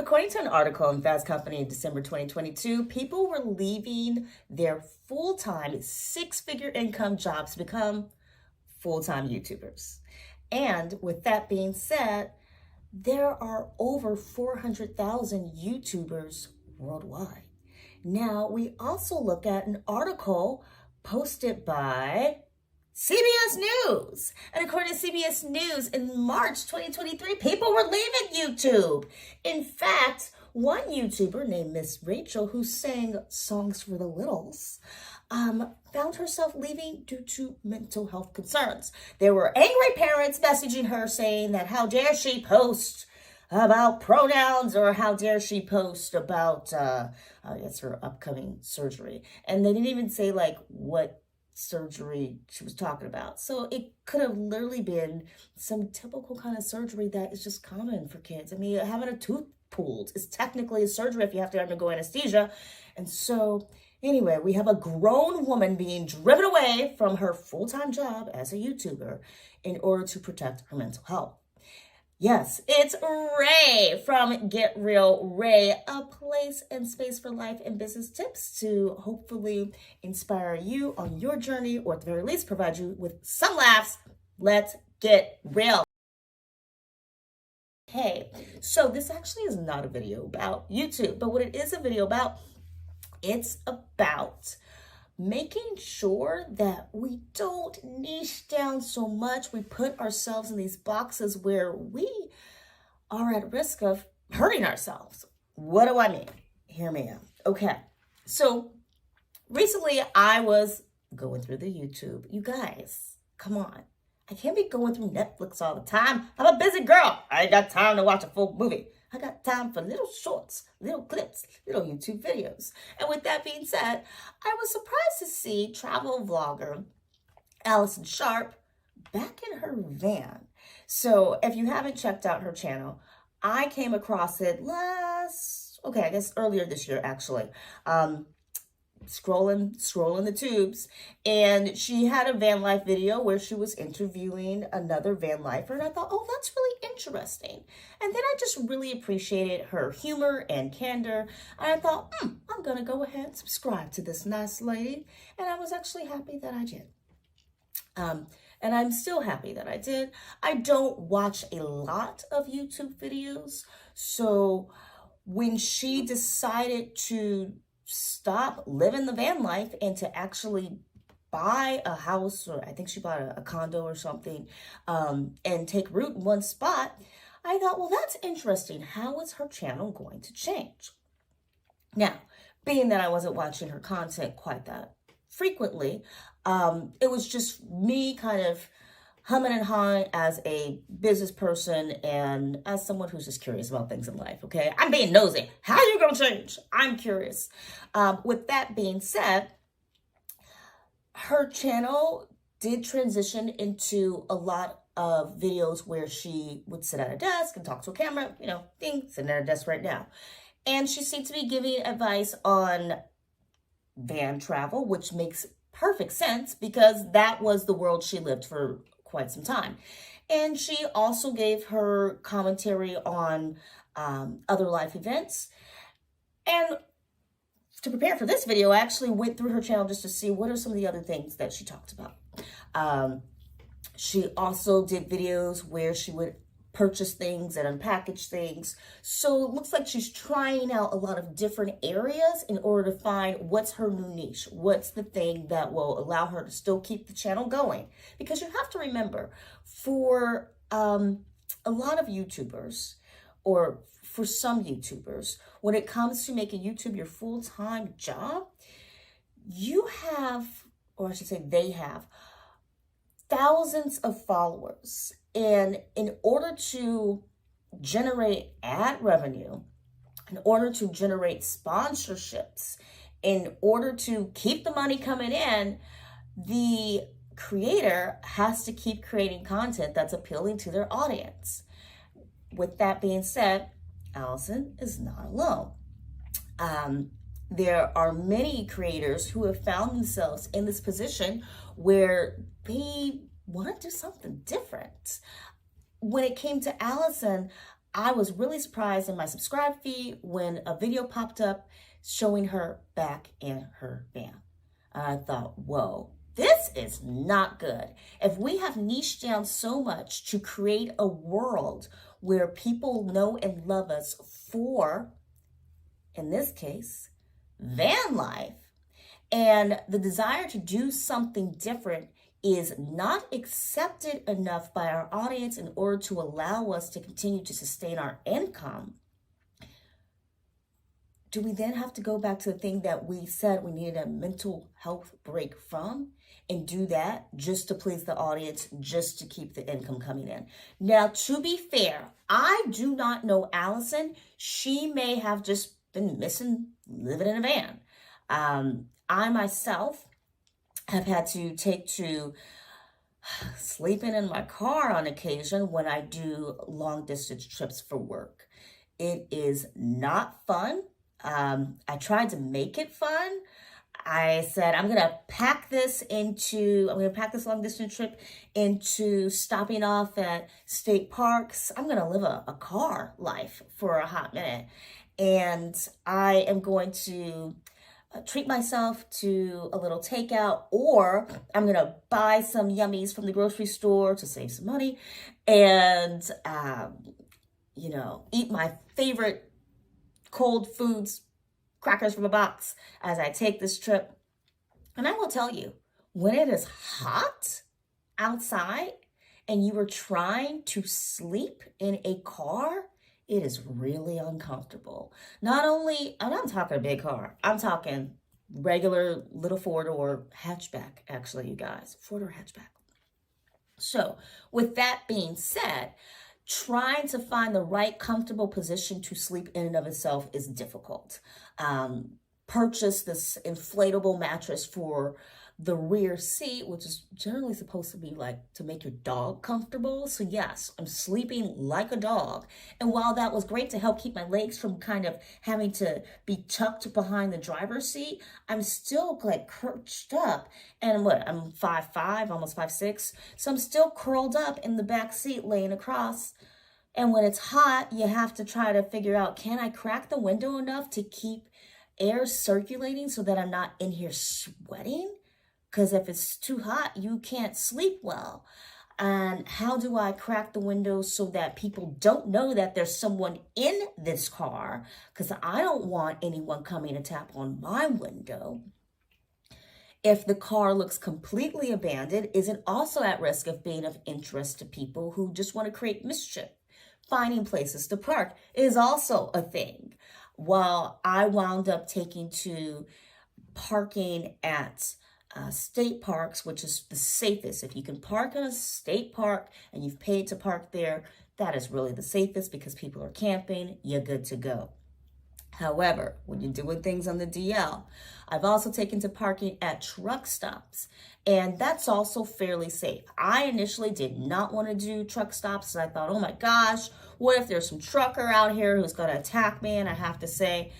According to an article in Fast Company in December 2022, people were leaving their full-time six-figure income jobs to become full-time YouTubers. And with that being said, there are over 400,000 YouTubers worldwide. Now, we also look at an article posted by CBS News. And according to CBS News, in March 2023, people were leaving YouTube. In fact, one YouTuber named Miss Rachel, who sang songs for the littles, found herself leaving due to mental health concerns. There were angry parents messaging her saying that how dare she post about pronouns, or how dare she post about, it's her upcoming surgery. And they didn't even say like what surgery she was talking about. So it could have literally been some typical kind of surgery that is just common for kids. I mean, having a tooth pulled is technically a surgery if you have to undergo anesthesia. And so anyway, we have a grown woman being driven away from her full-time job as a YouTuber in order to protect her mental health. Yes, it's Ray from Get Real Ray, a place and space for life and business tips to hopefully inspire you on your journey, or at the very least provide you with some laughs. Let's get real. Okay, so this actually is not a video about YouTube, but what it is a video about, it's about making sure that we don't niche down so much. We put ourselves in these boxes where we are at risk of hurting ourselves. What do I mean? Hear me out. Okay, so recently I was going through the YouTube. You guys, come on. I can't be going through Netflix all the time. I'm a busy girl. I ain't got time to watch a full movie. I got time for little shorts, little clips, little YouTube videos. And with that being said, I was surprised to see travel vlogger Allison Sharp back in her van. So if you haven't checked out her channel, I came across it earlier this year actually. Scrolling the tubes, and she had a van life video where she was interviewing another van lifer, and I thought, oh, that's really interesting. And then I just really appreciated her humor and candor, and I thought, I'm gonna go ahead and subscribe to this nice lady, and I was actually happy that I did. And I'm still happy that I did. I don't watch a lot of YouTube videos, so when she decided to stop living the van life and to actually buy a house, or I think she bought a condo or something, and take root in one spot, I thought, well, that's interesting. How is her channel going to change? Now, being that I wasn't watching her content quite that frequently, it was just me kind of humming and hawing as a business person and as someone who's just curious about things in life, okay? I'm being nosy. How are you gonna change? I'm curious. With that being said, her channel did transition into a lot of videos where she would sit at a desk and talk to a camera, sitting at a desk right now. And she seemed to be giving advice on van travel, which makes perfect sense because that was the world she lived for quite some time. And she also gave her commentary on other life events. And to prepare for this video, I actually went through her channel just to see what are some of the other things that she talked about. She also did videos where she would purchase things and unpackage things. So it looks like she's trying out a lot of different areas in order to find what's her new niche. What's the thing that will allow her to still keep the channel going? Because you have to remember, for a lot of YouTubers, or for some YouTubers, when it comes to making YouTube your full-time job, you have, or I should say they have, thousands of followers. And in order to generate ad revenue, in order to generate sponsorships, in order to keep the money coming in, the creator has to keep creating content that's appealing to their audience. With that being said, Allison is not alone. There are many creators who have found themselves in this position where they want to do something different. When it came to Allison, I was really surprised in my subscribe feed when a video popped up showing her back in her van. I thought, whoa, this is not good. If we have niched down so much to create a world where people know and love us for, in this case, van life, and the desire to do something different is not accepted enough by our audience in order to allow us to continue to sustain our income, do we then have to go back to the thing that we said we needed a mental health break from and do that just to please the audience, just to keep the income coming in? Now, to be fair, I do not know Allison. She may have just been missing living in a van. I myself have had to take to sleeping in my car on occasion when I do long distance trips for work. It is not fun. I tried to make it fun. I said, I'm going to pack this long distance trip into stopping off at state parks. I'm going to live a car life for a hot minute. And I am going to treat myself to a little takeout, or I'm going to buy some yummies from the grocery store to save some money and, eat my favorite cold foods, crackers from a box as I take this trip. And I will tell you, when it is hot outside and you are trying to sleep in a car, it is really uncomfortable. Not only, I'm not talking a big car, I'm talking regular little four-door hatchback, actually, you guys, four-door hatchback. So with that being said, trying to find the right comfortable position to sleep in and of itself is difficult. Purchase this inflatable mattress for the rear seat, which is generally supposed to be like to make your dog comfortable. So yes, I'm sleeping like a dog. And while that was great to help keep my legs from kind of having to be tucked behind the driver's seat, I'm still like crouched up. And I'm 5'5", almost 5'6". So I'm still curled up in the back seat laying across. And when it's hot, you have to try to figure out, can I crack the window enough to keep air circulating so that I'm not in here sweating? Because if it's too hot, you can't sleep well. And how do I crack the window so that people don't know that there's someone in this car? Because I don't want anyone coming to tap on my window. If the car looks completely abandoned, is it also at risk of being of interest to people who just want to create mischief? Finding places to park is also a thing. While I wound up taking to parking at state parks, which is the safest. If you can park in a state park and you've paid to park there, that is really the safest because people are camping, you're good to go. However, when you're doing things on the DL, I've also taken to parking at truck stops, and that's also fairly safe. I initially did not want to do truck stops, and I thought, oh my gosh, what if there's some trucker out here who's going to attack me? And I have to say,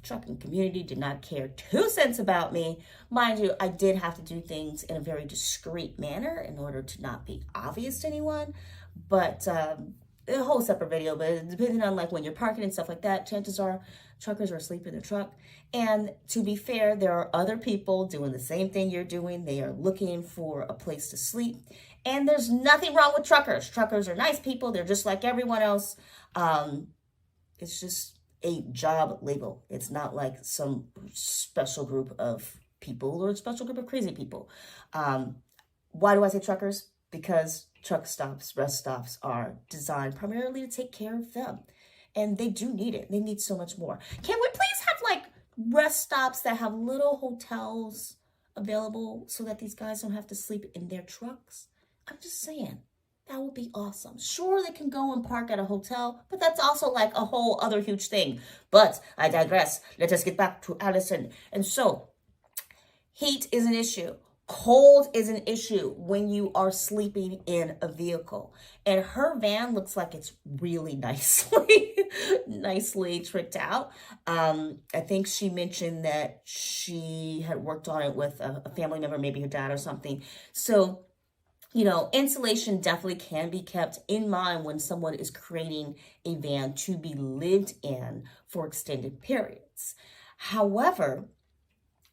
trucking community did not care 2 cents about me. Mind you, I did have to do things in a very discreet manner in order to not be obvious to anyone, but a whole separate video. But depending on like when you're parking and stuff like that, chances are truckers are asleep in their truck. And to be fair, there are other people doing the same thing you're doing. They are looking for a place to sleep, and there's nothing wrong with truckers. Truckers are nice people. They're just like everyone else. It's just a job label. It's not like some special group of people or a special group of crazy people. Why do I say truckers? Because truck stops, rest stops are designed primarily to take care of them. And they do need it. They need so much more. Can we please have like rest stops that have little hotels available so that these guys don't have to sleep in their trucks? I'm just saying. That would be awesome. Sure, they can go and park at a hotel, but that's also like a whole other huge thing. But I digress. Let us get back to Allison. And so, heat is an issue. Cold is an issue when you are sleeping in a vehicle. And her van looks like it's really nicely tricked out. I think she mentioned that she had worked on it with a family member, maybe her dad or something. So Insulation definitely can be kept in mind when someone is creating a van to be lived in for extended periods. However,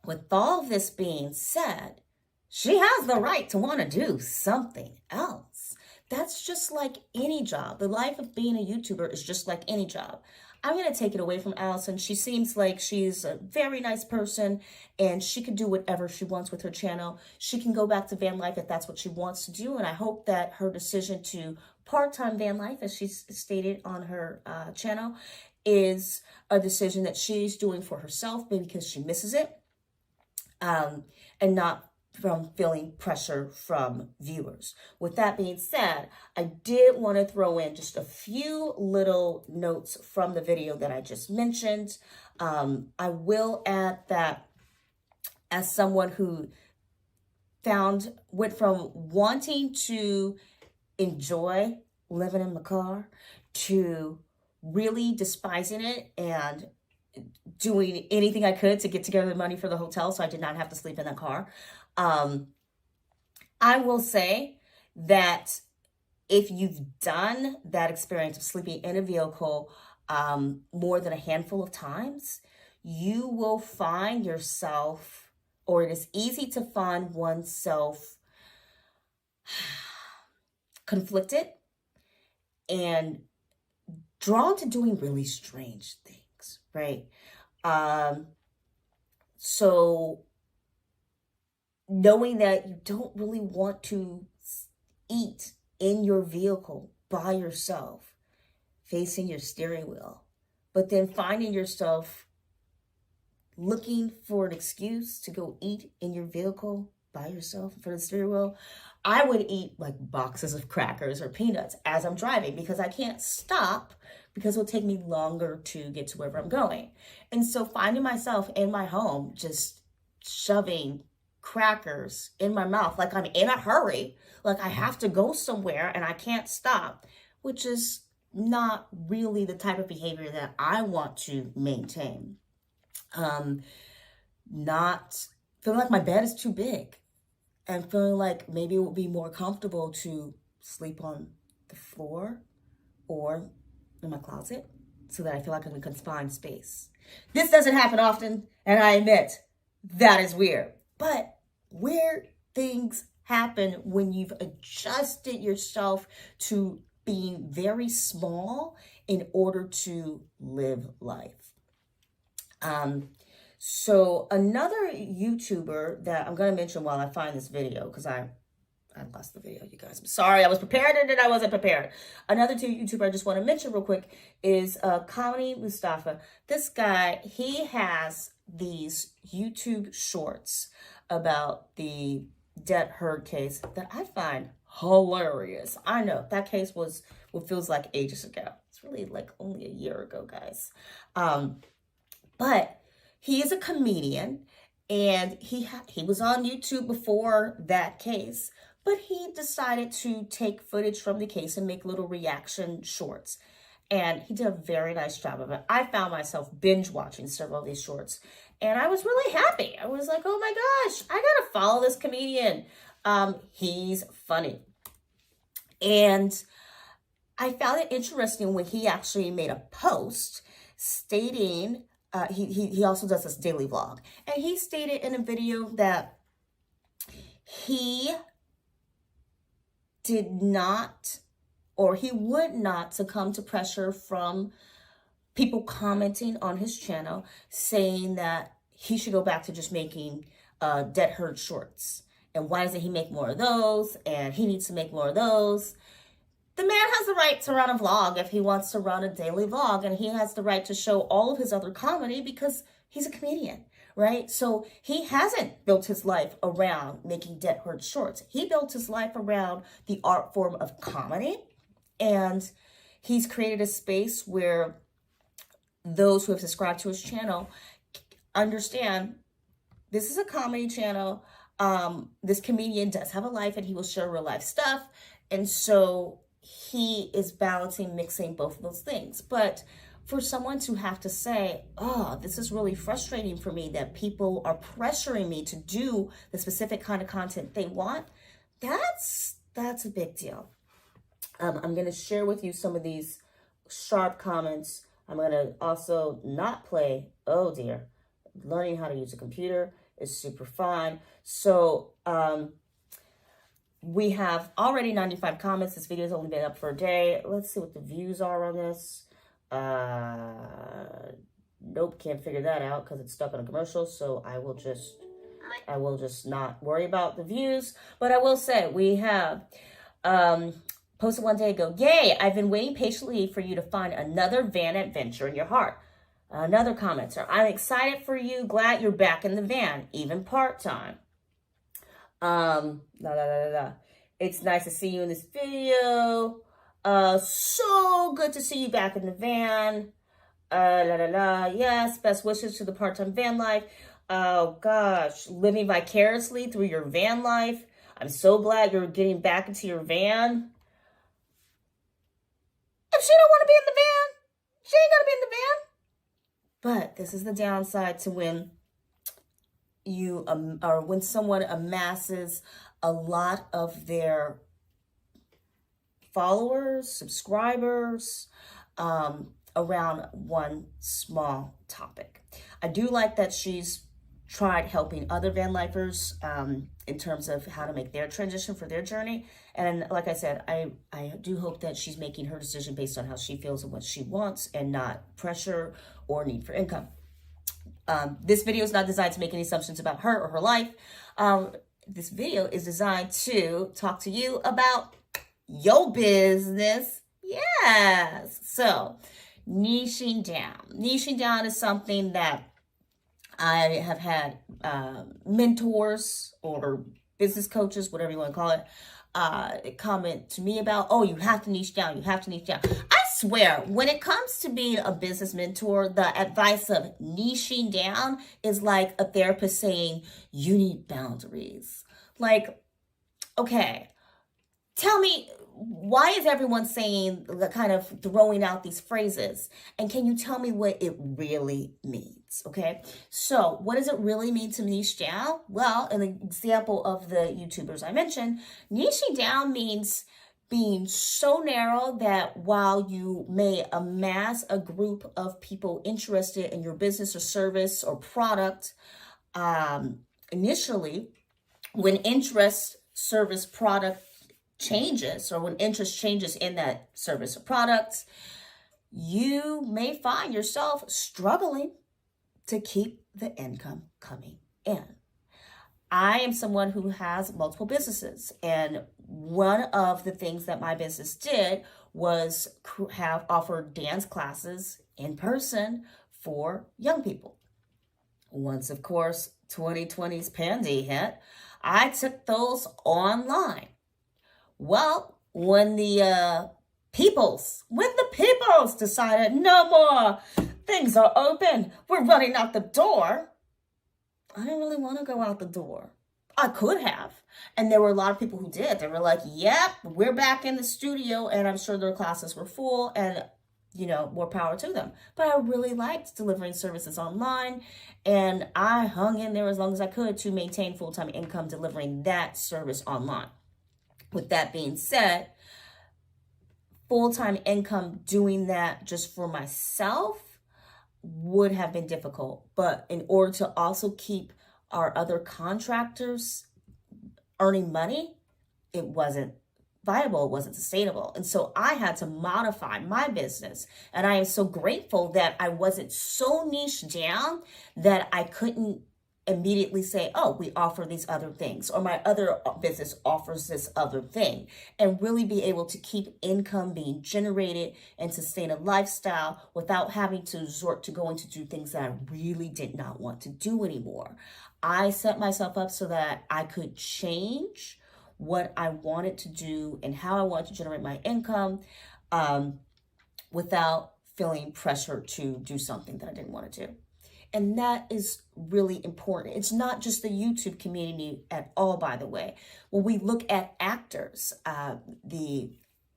with all this being said, she has the right to want to do something else. That's just like any job. The life of being a YouTuber is just like any job. I'm going to take it away from Allison. She seems like she's a very nice person and she can do whatever she wants with her channel. She can go back to van life if that's what she wants to do. And I hope that her decision to part-time van life, as she's stated on her channel, is a decision that she's doing for herself, maybe because she misses it, and not from feeling pressure from viewers. With that being said, I did want to throw in just a few little notes from the video that I just mentioned. I will add that as someone who went from wanting to enjoy living in the car to really despising it and doing anything I could to get together the money for the hotel so I did not have to sleep in that car. I will say that if you've done that experience of sleeping in a vehicle more than a handful of times, you will find yourself, or it is easy to find oneself conflicted and drawn to doing really strange things, right? So knowing that you don't really want to eat in your vehicle by yourself, facing your steering wheel, but then finding yourself looking for an excuse to go eat in your vehicle by yourself in front of the steering wheel, I would eat like boxes of crackers or peanuts as I'm driving because I can't stop because it'll take me longer to get to wherever I'm going. And so finding myself in my home just shoving crackers in my mouth like I'm in a hurry, like I have to go somewhere and I can't stop, which is not really the type of behavior that I want to maintain. Not feeling like my bed is too big and feeling like maybe it would be more comfortable to sleep on the floor or in my closet so that I feel like I'm in a confined space. This doesn't happen often, and I admit that is weird. But weird things happen when you've adjusted yourself to being very small in order to live life. So another YouTuber that I'm going to mention while I find this video, because I lost the video, you guys. I'm sorry. I was prepared and then I wasn't prepared. Another YouTuber I just want to mention real quick is Comedy Mustafa. This guy, he has these YouTube shorts about the Det Heard case that I find hilarious. I know that case was what feels like ages ago. It's really like only a year ago, guys. But he is a comedian and he was on YouTube before that case, but he decided to take footage from the case and make little reaction shorts. And he did a very nice job of it. I found myself binge watching several of these shorts and I was really happy. I was like, oh my gosh, I gotta follow this comedian. He's funny. And I found it interesting when he actually made a post stating, he also does this daily vlog. And he stated in a video that he did not, or he would not succumb to pressure from people commenting on his channel saying that he should go back to just making Det Heard shorts. And why doesn't he make more of those? And he needs to make more of those. The man has the right to run a vlog if he wants to run a daily vlog, and he has the right to show all of his other comedy because he's a comedian, right? So he hasn't built his life around making Det Heard shorts. He built his life around the art form of comedy, and he's created a space where those who have subscribed to his channel understand this is a comedy channel. This comedian does have a life and he will share real life stuff. And so he is balancing, mixing both of those things. But for someone to have to say, oh, this is really frustrating for me that people are pressuring me to do the specific kind of content they want, that's that's a big deal. I'm going to share with you some of these sharp comments. I'm going to also not play, oh dear, learning how to use a computer is super fun. So we have already 95 comments. This video has only been up for a day. Let's see what the views are on this. Nope, can't figure that out because it's stuck on a commercial. So I will just not worry about the views. But I will say we have posted one day ago, yay, I've been waiting patiently for you to find another van adventure in your heart. Another commenter, I'm excited for you. Glad you're back in the van, even part-time. It's nice to see you in this video. So good to see you back in the van. Yes, best wishes to the part-time van life. Oh gosh, living vicariously through your van life. I'm so glad you're getting back into your van. If she don't want to be in the van, she ain't gonna be in the van. But this is the downside to when you or when someone amasses a lot of their followers, subscribers, around one small topic. I do like that she's tried helping other van lifers in terms of how to make their transition for their journey. And like I said, I do hope that she's making her decision based on how she feels and what she wants and not pressure or need for income. This video is not designed to make any assumptions about her or her life. This video is designed to talk to you about your business. Yes. So niching down. Niching down is something that I have had mentors or business coaches, whatever you want to call it, comment to me about, oh, you have to niche down. You have to niche down. I swear, when it comes to being a business mentor, the advice of niching down is like a therapist saying, you need boundaries. Like, okay, tell me, why is everyone saying, kind of throwing out these phrases? And can you tell me what it really means? Okay, so what does it really mean to niche down? Well, in the example of the YouTubers I mentioned, niching down means being so narrow that while you may amass a group of people interested in your business or service or product, initially, when interest, service, product changes, or when interest changes in that service or product, you may find yourself struggling to keep the income coming in. I am someone who has multiple businesses, and one of the things that my business did was have offered dance classes in person for young people. Once, of course, 2020's pandemic hit, I took those online. Well, when the peoples decided no more, things are open, we're running out the door, I didn't really want to go out the door. I could have. And there were a lot of people who did. They were like, yep, we're back in the studio. And I'm sure their classes were full and, you know, more power to them. But I really liked delivering services online. And I hung in there as long as I could to maintain full-time income delivering that service online. With that being said, full-time income doing that just for myself would have been difficult. But in order to also keep our other contractors earning money, it wasn't viable, it wasn't sustainable. And so I had to modify my business. And I am so grateful that I wasn't so niche down that I couldn't immediately say, oh, we offer these other things, or my other business offers this other thing, and really be able to keep income being generated and sustain a lifestyle without having to resort to going to do things that I really did not want to do anymore. I set myself up so that I could change what I wanted to do and how I wanted to generate my income without feeling pressure to do something that I didn't want to do. And that is really important. It's not just the YouTube community at all, by the way. When we look at actors, the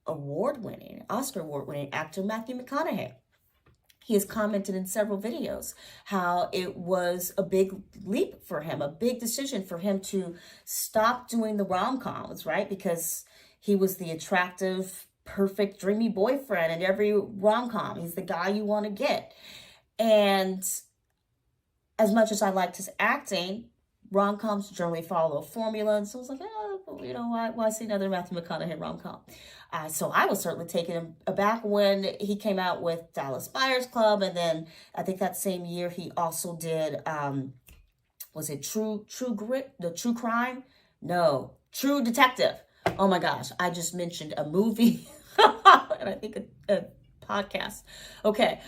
Oscar award-winning actor Matthew McConaughey, he has commented in several videos how it was a big leap for him, a big decision for him to stop doing the rom-coms, right? Because He was the attractive, perfect, dreamy boyfriend in every rom-com. He's the guy you want to get. And as much as I liked his acting, rom-coms generally follow a formula. And so I was like, why see another Matthew McConaughey rom-com? So I was certainly taken aback when he came out with Dallas Buyers Club. And then I think that same year he also did, was it True Grit? The True Crime? No, True Detective. Oh my gosh, I just mentioned a movie and I think a podcast. Okay,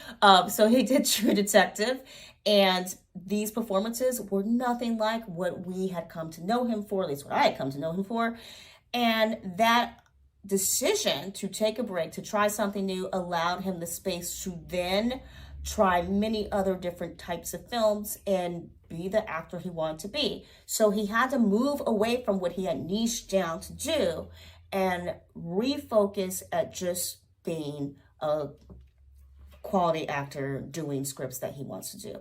so he did True Detective, and these performances were nothing like what we had come to know him for, at least what I had come to know him for. And that decision to take a break, to try something new, allowed him the space to then try many other different types of films and be the actor he wanted to be. So he had to move away from what he had niched down to do and refocus at just being a quality actor doing scripts that he wants to do.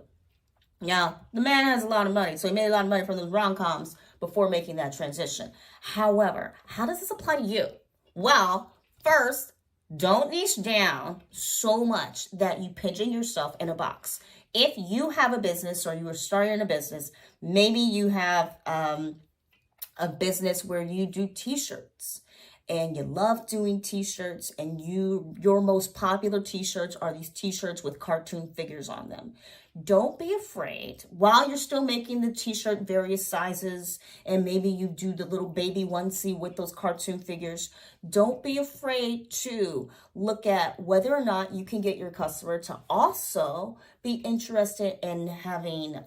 Now, the man has a lot of money, so he made a lot of money from those rom-coms before making that transition. However, how does this apply to you? Well, first, don't niche down so much that you pigeon yourself in a box. If you have a business or you are starting a business, maybe you have a business where you do t-shirts and you love doing t-shirts, and your most popular t-shirts are these t-shirts with cartoon figures on them. Don't be afraid, while you're still making the t-shirt various sizes, and maybe you do the little baby onesie with those cartoon figures, don't be afraid to look at whether or not you can get your customer to also be interested in having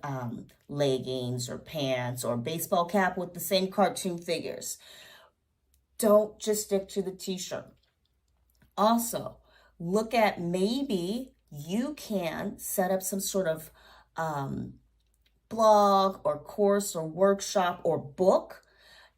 leggings or pants or baseball cap with the same cartoon figures. Don't just stick to the t-shirt. Also, look at maybe you can set up some sort of blog or course or workshop or book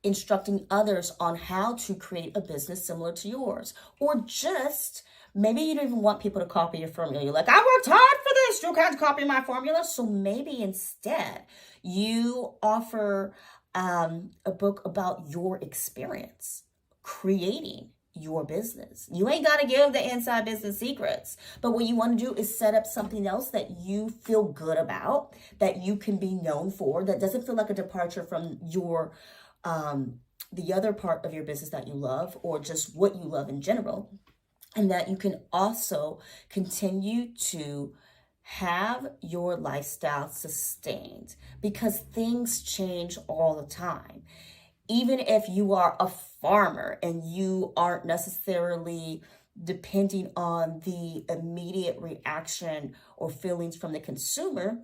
instructing others on how to create a business similar to yours. Or just, maybe you don't even want people to copy your formula. You're like, I worked hard for this. You can't copy my formula. So maybe instead you offer a book about your experience creating your business. You ain't got to give the inside business secrets, but what you want to do is set up something else that you feel good about, that you can be known for, that doesn't feel like a departure from your the other part of your business that you love, or just what you love in general, and that you can also continue to have your lifestyle sustained, because things change all the time. Even if you are a farmer and you aren't necessarily depending on the immediate reaction or feelings from the consumer,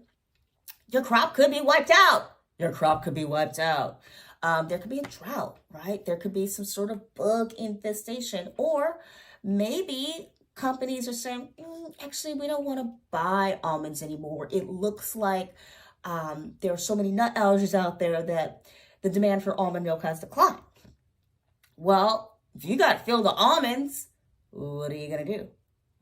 your crop could be wiped out. Your crop could be wiped out. There could be a drought, right? There could be some sort of bug infestation, or maybe companies are saying, actually, we don't want to buy almonds anymore. It looks like there are so many nut allergies out there that the demand for almond milk has declined. Well, if you got to fill the almonds, what are you going to do?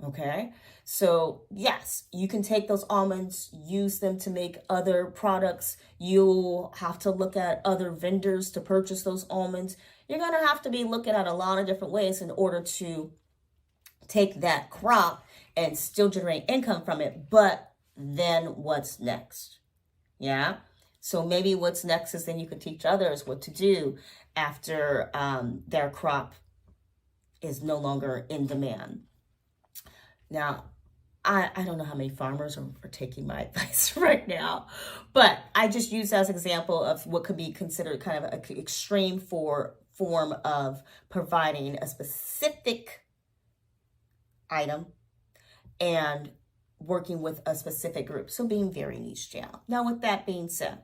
Okay. So yes, you can take those almonds, use them to make other products. You'll have to look at other vendors to purchase those almonds. You're going to have to be looking at a lot of different ways in order to take that crop and still generate income from it. But then what's next? Yeah. So maybe what's next is then you can teach others what to do after their crop is no longer in demand. Now, I don't know how many farmers are taking my advice right now, but I just use that as an example of what could be considered kind of an extreme form of providing a specific item and working with a specific group. So being very niche down. Now, with that being said,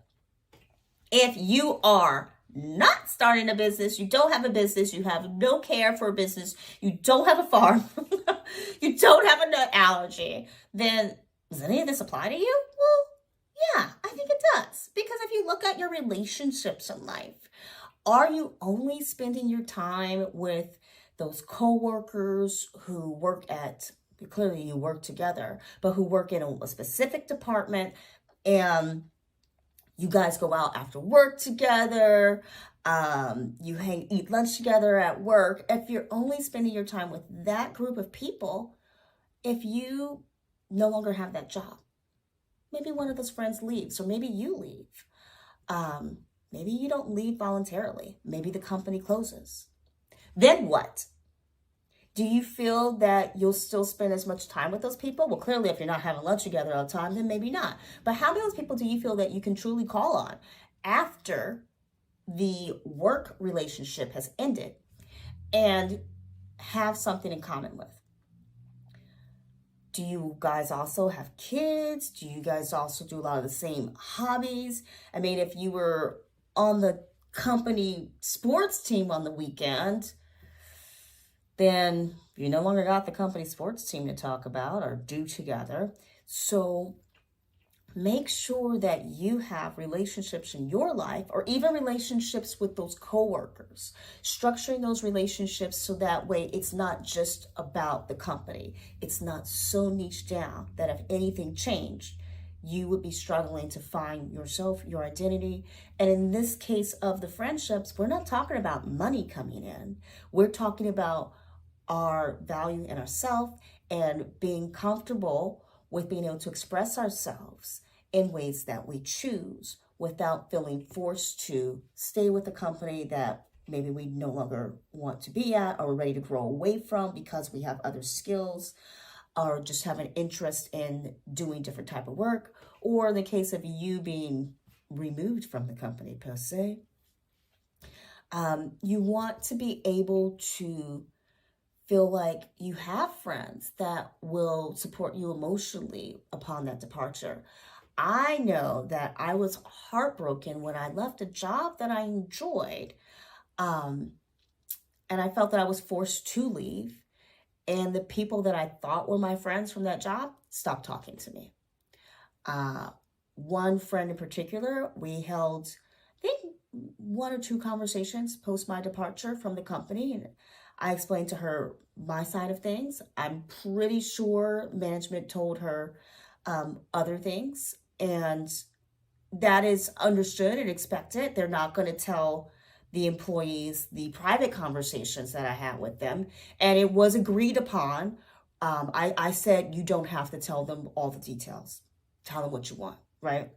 if you are not starting a business, you don't have a business, you have no care for a business, you don't have a farm, you don't have a nut allergy, then does any of this apply to you? Well, yeah, I think it does. Because if you look at your relationships in life, are you only spending your time with those coworkers who work at, clearly you work together, but who work in a specific department, and you guys go out after work together, You eat lunch together at work. If you're only spending your time with that group of people, if you no longer have that job, maybe one of those friends leaves, or maybe you leave. Maybe you don't leave voluntarily. Maybe the company closes. Then what? Do you feel that you'll still spend as much time with those people? Well, clearly, if you're not having lunch together all the time, then maybe not. But how many of those people do you feel that you can truly call on after the work relationship has ended and have something in common with? Do you guys also have kids? Do you guys also do a lot of the same hobbies? I mean, if you were on the company sports team on the weekend, then you no longer got the company sports team to talk about or do together. So make sure that you have relationships in your life, or even relationships with those coworkers, structuring those relationships so that way it's not just about the company. It's not so niche down that if anything changed, you would be struggling to find yourself, your identity. And in this case of the friendships, we're not talking about money coming in. We're talking about our value in ourselves and being comfortable with being able to express ourselves in ways that we choose without feeling forced to stay with a company that maybe we no longer want to be at, or we're ready to grow away from because we have other skills, or just have an interest in doing different type of work, or in the case of you being removed from the company per se. You want to be able to feel like you have friends that will support you emotionally upon that departure. I know that I was heartbroken when I left a job that I enjoyed, and I felt that I was forced to leave, and the people that I thought were my friends from that job stopped talking to me. One friend in particular, we held, I think, one or two conversations post my departure from the company, and I explained to her my side of things. I'm pretty sure management told her other things, and that is understood and expected. They're not going to tell the employees the private conversations that I had with them, and it was agreed upon. I said, you don't have to tell them all the details. Tell them what you want, right?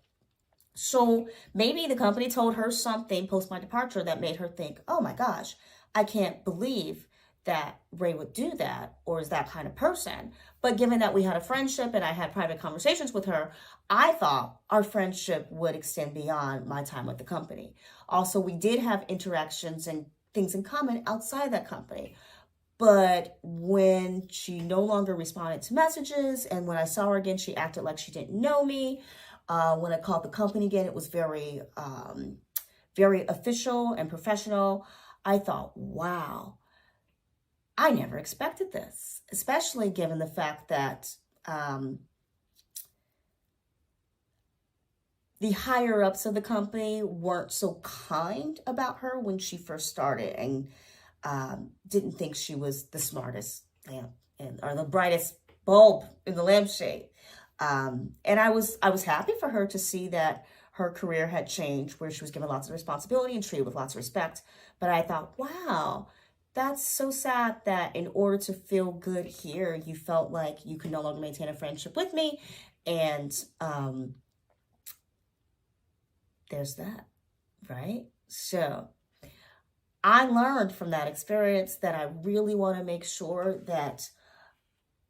So maybe the company told her something post my departure that made her think, oh my gosh, I can't believe that Ray would do that, or is that kind of person. But given that we had a friendship and I had private conversations with her, I thought our friendship would extend beyond my time with the company. Also, we did have interactions and things in common outside that company. But when she no longer responded to messages, and when I saw her again, she acted like she didn't know me. When I called the company again, it was very, very official and professional. I thought, wow, I never expected this, especially given the fact that the higher ups of the company weren't so kind about her when she first started, and didn't think she was the smartest lamp or the brightest bulb in the lampshade. And I was happy for her to see that her career had changed, where she was given lots of responsibility and treated with lots of respect. But I thought, wow, that's so sad that in order to feel good here, you felt like you could no longer maintain a friendship with me. And there's that, right? So I learned from that experience that I really want to make sure that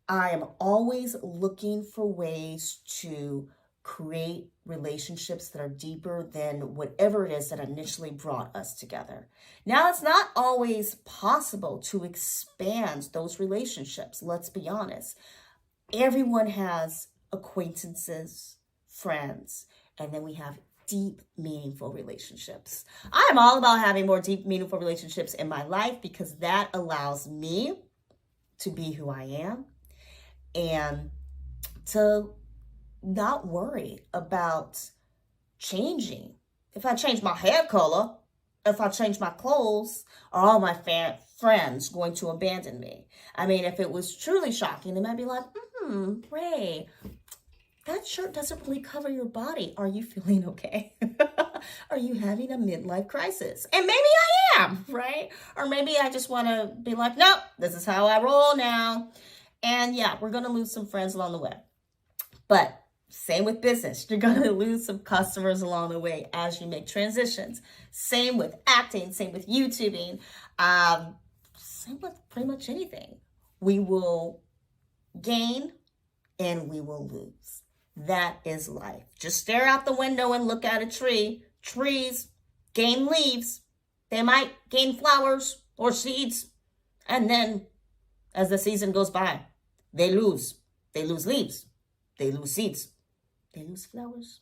I am always looking for ways to create relationships that are deeper than whatever it is that initially brought us together. Now, it's not always possible to expand those relationships. Let's be honest. Everyone has acquaintances, friends, and then we have deep, meaningful relationships. I am all about having more deep, meaningful relationships in my life, because that allows me to be who I am and to not worry about changing. If I change my hair color, if I change my clothes, are all my friends going to abandon me? I mean, if it was truly shocking, they might be like, Ray, that shirt doesn't really cover your body. Are you feeling okay? Are you having a midlife crisis? And maybe I am, right? Or maybe I just want to be like, nope, this is how I roll now. And yeah, we're going to lose some friends along the way. But same with business. You're going to lose some customers along the way as you make transitions. Same with acting, same with YouTubing, same with pretty much anything. We will gain and we will lose. That is life. Just stare out the window and look at a tree. Trees gain leaves. They might gain flowers or seeds. And then as the season goes by, they lose. They lose leaves. They lose seeds. They lose flowers.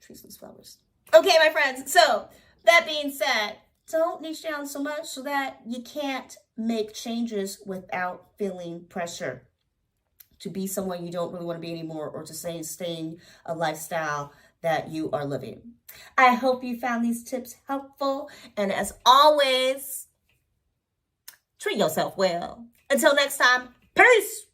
Trees lose flowers. Okay, my friends. So that being said, don't niche down so much so that you can't make changes without feeling pressure to be someone you don't really want to be anymore, or to staying a lifestyle that you are living. I hope you found these tips helpful. And as always, treat yourself well. Until next time, peace.